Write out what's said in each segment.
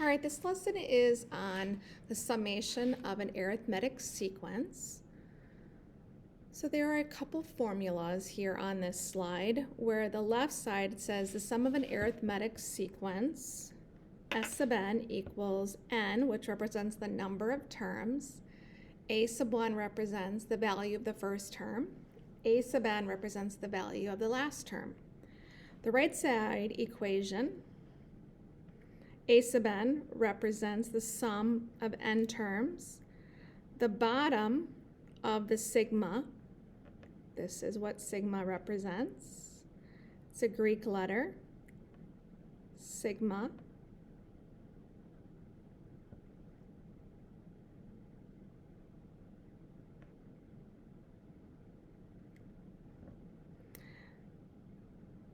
All right, this lesson is on the summation of an arithmetic sequence. So there are a couple formulas here on this slide where the left side says the sum of an arithmetic sequence, S sub n equals n, which represents the number of terms. A sub 1 represents the value of the first term. A sub n represents the value of the last term. The right side equation, A sub n represents the sum of n terms. The bottom of the sigma, this is what sigma represents. It's a Greek letter, sigma.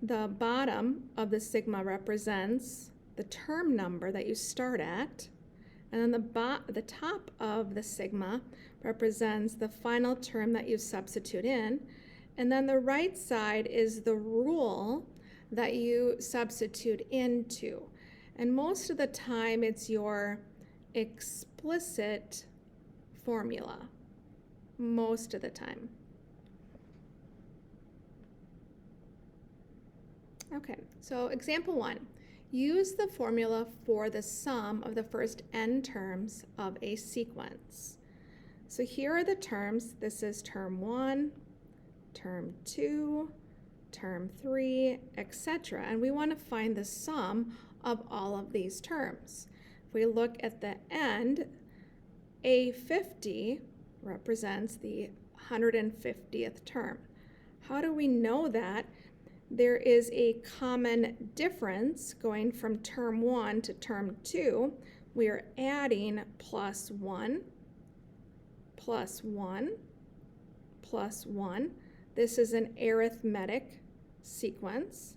The bottom of the sigma represents the term number that you start at, and then the top of the sigma represents the final term that you substitute in, and then the right side is the rule that you substitute into. And most of the time it's your explicit formula, most of the time. Okay, so example 1. Use the formula for the sum of the first n terms of a sequence. So here are the terms. This is term 1, term 2, term 3, etc. And we want to find the sum of all of these terms. If we look at the end, A50 represents the 150th term. How do we know that? There is a common difference going from term 1 to term 2. We are adding plus 1, plus 1, plus 1. This is an arithmetic sequence.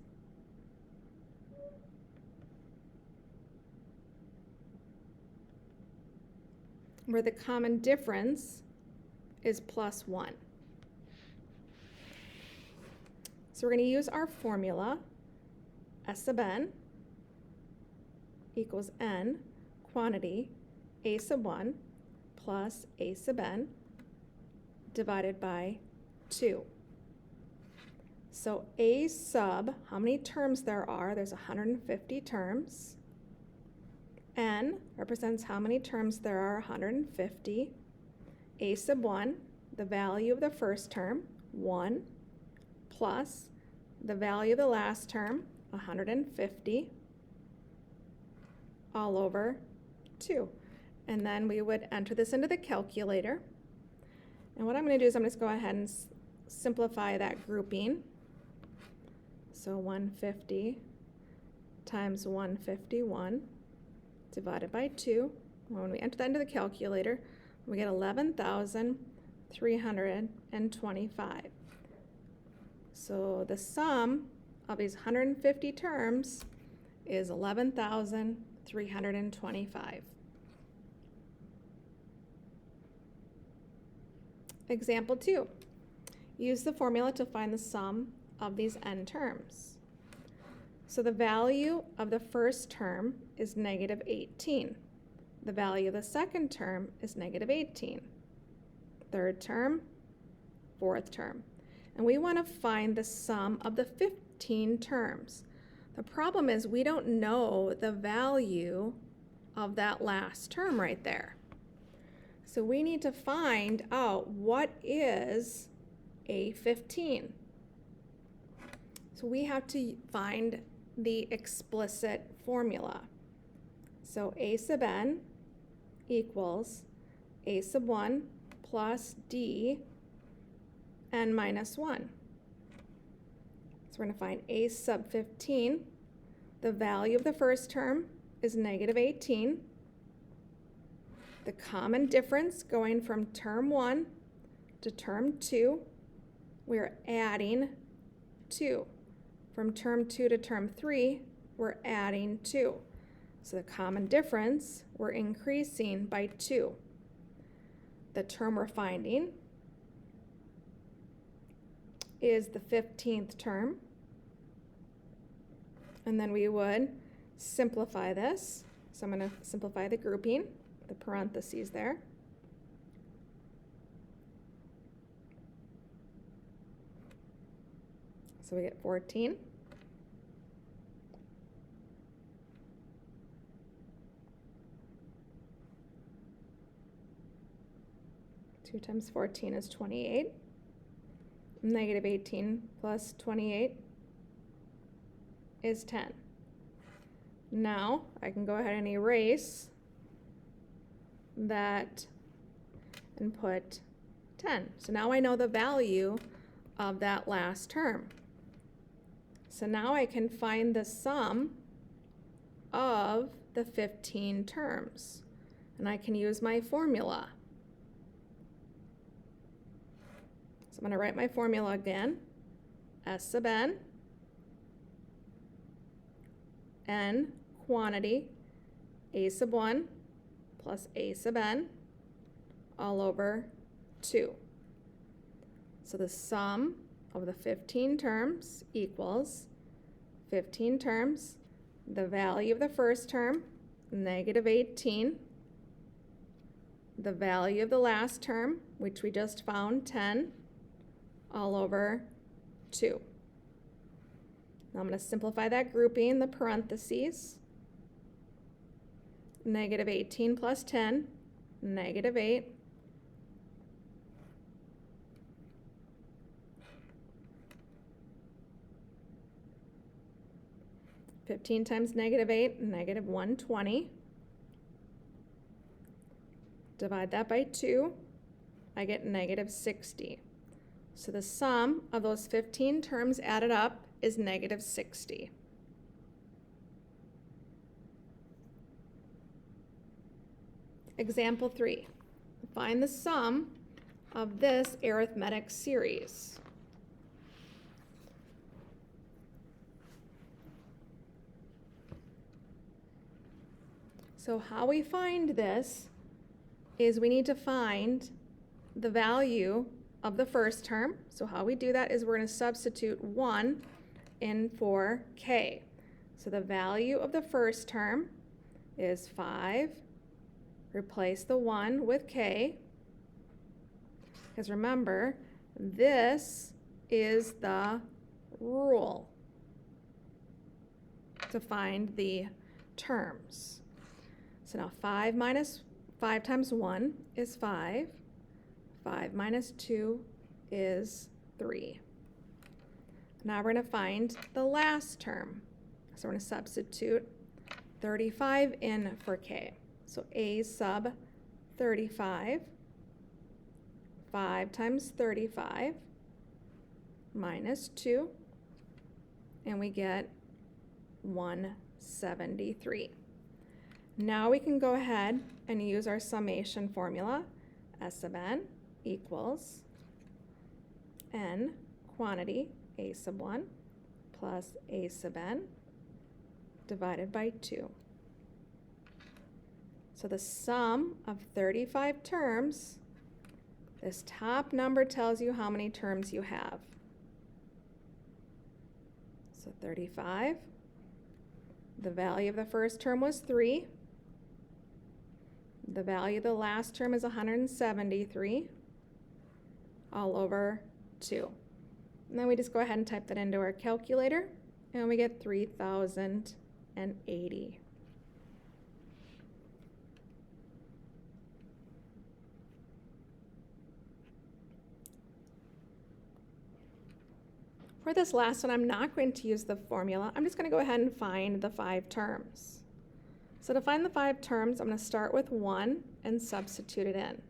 Where the common difference is plus 1. So we're going to use our formula, S sub n equals n, quantity, A sub 1 plus A sub n divided by 2. So A sub, how many terms there are? There's 150 terms. N represents how many terms there are, 150. A sub 1, the value of the first term, 1, plus the value of the last term, 150, all over 2. And then we would enter this into the calculator. And what I'm going to do is I'm just going to go ahead and simplify that grouping. So 150 times 151 divided by 2. When we enter that into the calculator, we get 11,325. So the sum of these 150 terms is 11,325. Example 2. Use the formula to find the sum of these n terms. So the value of the first term is negative 18. The value of the second term is negative 18. Third term, fourth term. And we want to find the sum of the 15 terms. The problem is we don't know the value of that last term right there. So we need to find out what is A15. So we have to find the explicit formula. So A sub n equals A sub 1 plus D n minus 1. So we're going to find A sub 15. The value of the first term is negative 18. The common difference going from term 1 to term 2, we're adding 2. From term 2 to term 3, we're adding 2. So the common difference, we're increasing by 2. The term we're finding is the 15th term. And then we would simplify this. So I'm going to simplify the grouping, the parentheses there. So we get 14. Two times 14 is 28. Negative 18 plus 28 is 10. Now I can go ahead and erase that and put 10. So now I know the value of that last term. So now I can find the sum of the 15 terms. And I can use my formula. So I'm going to write my formula again. S sub n quantity, a sub 1 plus a sub n all over 2. So the sum of the 15 terms equals 15 terms, the value of the first term, negative 18, the value of the last term, which we just found, 10, all over 2. Now I'm going to simplify that grouping, the parentheses. Negative 18 plus 10, negative 8. Fifteen times negative 8, negative 120. Divide that by 2, I get negative 60. So the sum of those 15 terms added up is negative 60. Example 3. Find the sum of this arithmetic series. So how we find this is we need to find the value of the first term. So how we do that is we're going to substitute 1 in for k. So the value of the first term is 5. Replace the 1 with k. Because remember, this is the rule to find the terms. So now 5 times 1 is 5. 5 minus 2 is 3. Now we're going to find the last term. So we're going to substitute 35 in for k. So a sub 35, 5 times 35 minus 2, and we get 173. Now we can go ahead and use our summation formula. S sub n equals n quantity a sub 1 plus a sub n divided by 2. So the sum of 35 terms, this top number tells you how many terms you have. So 35, the value of the first term was 3. The value of the last term is 173, all over 2. And then we just go ahead and type that into our calculator, and we get 3,080. For this last one, I'm not going to use the formula. I'm just going to go ahead and find the 5 terms. So to find the 5 terms, I'm going to start with 1 and substitute it in.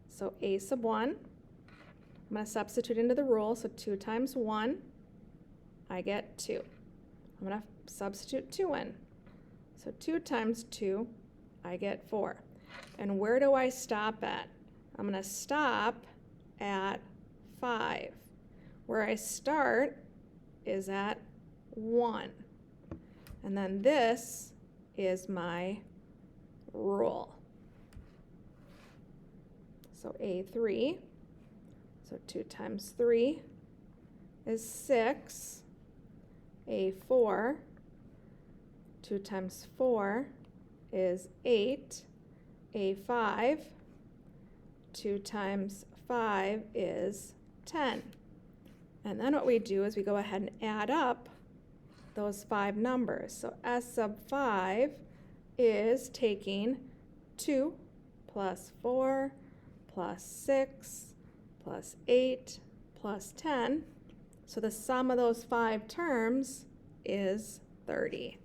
So a sub 1, I'm going to substitute into the rule. So 2 times 1, I get 2. I'm going to substitute 2 in. So 2 times 2, I get 4. And where do I stop at? I'm going to stop at 5. Where I start is at 1. And then this is my rule. So A3, so 2 times 3 is 6. A4, 2 times 4 is 8. A5, 2 times 5 is 10. And then what we do is we go ahead and add up those 5 numbers. So S sub 5 is taking 2 plus 4 plus 6 plus 8 plus 10. So the sum of those 5 terms is 30.